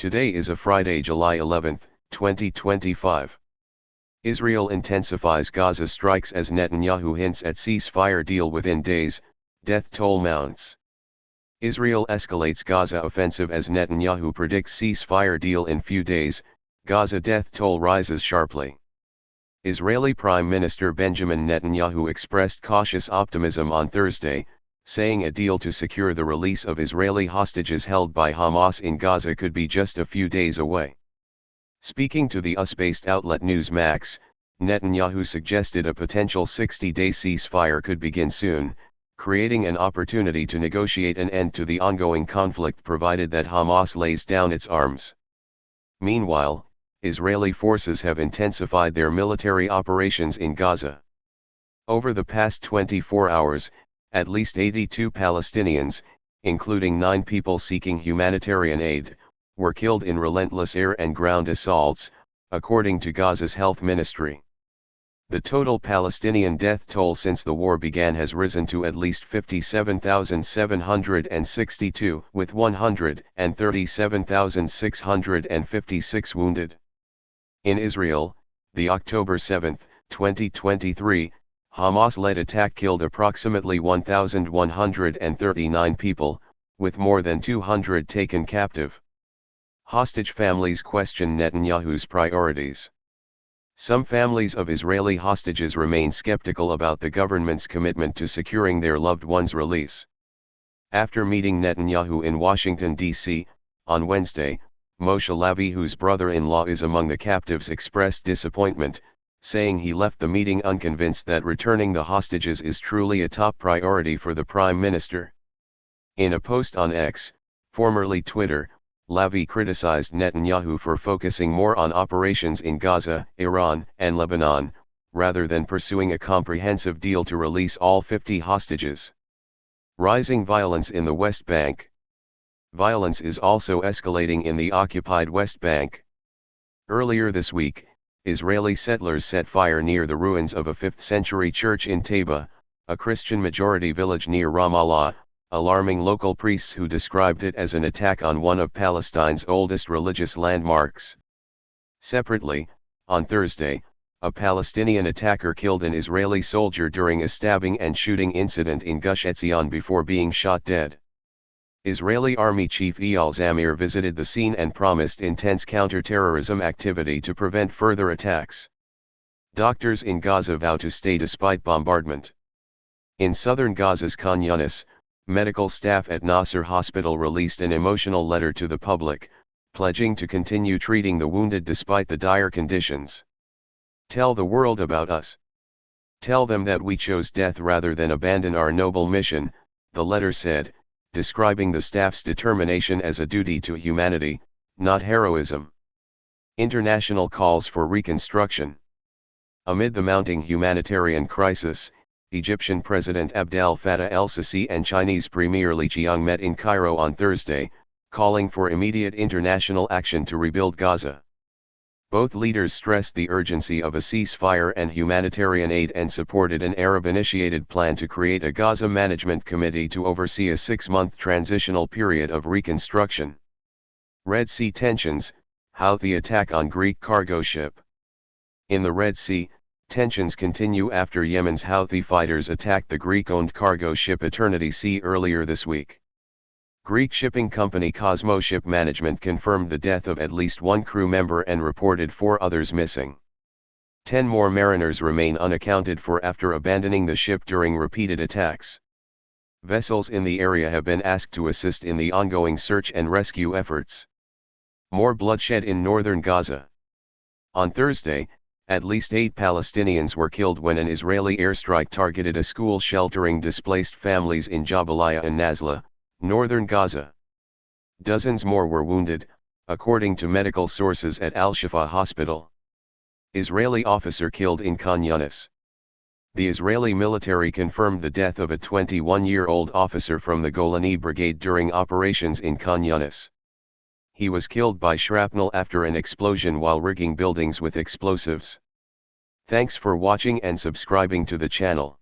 Today is a Friday, July 11, 2025. Israel intensifies Gaza strikes as Netanyahu hints at ceasefire deal within days, death toll mounts. Israel escalates Gaza offensive as Netanyahu predicts ceasefire deal in few days, Gaza death toll rises sharply. Israeli Prime Minister Benjamin Netanyahu expressed cautious optimism on Thursday, saying a deal to secure the release of Israeli hostages held by Hamas in Gaza could be just a few days away. Speaking to the US-based outlet Newsmax, Netanyahu suggested a potential 60-day ceasefire could begin soon, creating an opportunity to negotiate an end to the ongoing conflict provided that Hamas lays down its arms. Meanwhile, Israeli forces have intensified their military operations in Gaza. Over the past 24 hours, at least 82 Palestinians, including 9 people seeking humanitarian aid, were killed in relentless air and ground assaults, according to Gaza's health ministry. The total Palestinian death toll since the war began has risen to at least 57,762, with 137,656 wounded. In Israel, the October 7, 2023, Hamas-led attack killed approximately 1,139 people, with more than 200 taken captive. Hostage families question Netanyahu's priorities. Some families of Israeli hostages remain skeptical about the government's commitment to securing their loved ones' release. After meeting Netanyahu in Washington, D.C., on Wednesday, Moshe Lavi, whose brother-in-law is among the captives, expressed disappointment, saying he left the meeting unconvinced that returning the hostages is truly a top priority for the Prime Minister. In a post on X, formerly Twitter, Lavi criticized Netanyahu for focusing more on operations in Gaza, Iran, and Lebanon, rather than pursuing a comprehensive deal to release all 50 hostages. Rising violence in the West Bank. Violence is also escalating in the occupied West Bank. Earlier this week, Israeli settlers set fire near the ruins of a 5th-century church in Taiba, a Christian-majority village near Ramallah, alarming local priests who described it as an attack on one of Palestine's oldest religious landmarks. Separately, on Thursday, a Palestinian attacker killed an Israeli soldier during a stabbing and shooting incident in Gush Etzion before being shot dead. Israeli Army Chief Eyal Zamir visited the scene and promised intense counter-terrorism activity to prevent further attacks. Doctors in Gaza vow to stay despite bombardment. In southern Gaza's Khan Yunis, medical staff at Nasser Hospital released an emotional letter to the public, pledging to continue treating the wounded despite the dire conditions. Tell the world about us. Tell them that we chose death rather than abandon our noble mission, the letter said, describing the staff's determination as a duty to humanity, not heroism. International calls for reconstruction. Amid the mounting humanitarian crisis, Egyptian President Abdel Fattah el-Sisi and Chinese Premier Li Qiang met in Cairo on Thursday, calling for immediate international action to rebuild Gaza. Both leaders stressed the urgency of a ceasefire and humanitarian aid and supported an Arab-initiated plan to create a Gaza Management Committee to oversee a 6-month transitional period of reconstruction. Red Sea tensions, Houthi attack on Greek cargo ship. In the Red Sea, tensions continue after Yemen's Houthi fighters attacked the Greek-owned cargo ship Eternity Sea earlier this week. Greek shipping company Cosmo Ship Management confirmed the death of at least 1 crew member and reported 4 others missing. 10 more mariners remain unaccounted for after abandoning the ship during repeated attacks. Vessels in the area have been asked to assist in the ongoing search and rescue efforts. More bloodshed in northern Gaza. On Thursday, at least 8 Palestinians were killed when an Israeli airstrike targeted a school sheltering displaced families in Jabalia and Nazla, northern Gaza. Dozens more were wounded, according to medical sources at Al-Shifa Hospital. Israeli officer killed in Khan Yunis. The Israeli military confirmed the death of a 21-year-old officer from the Golani Brigade during operations in Khan Yunis. He was killed by shrapnel after an explosion while rigging buildings with explosives. Thanks for watching and subscribing to the channel.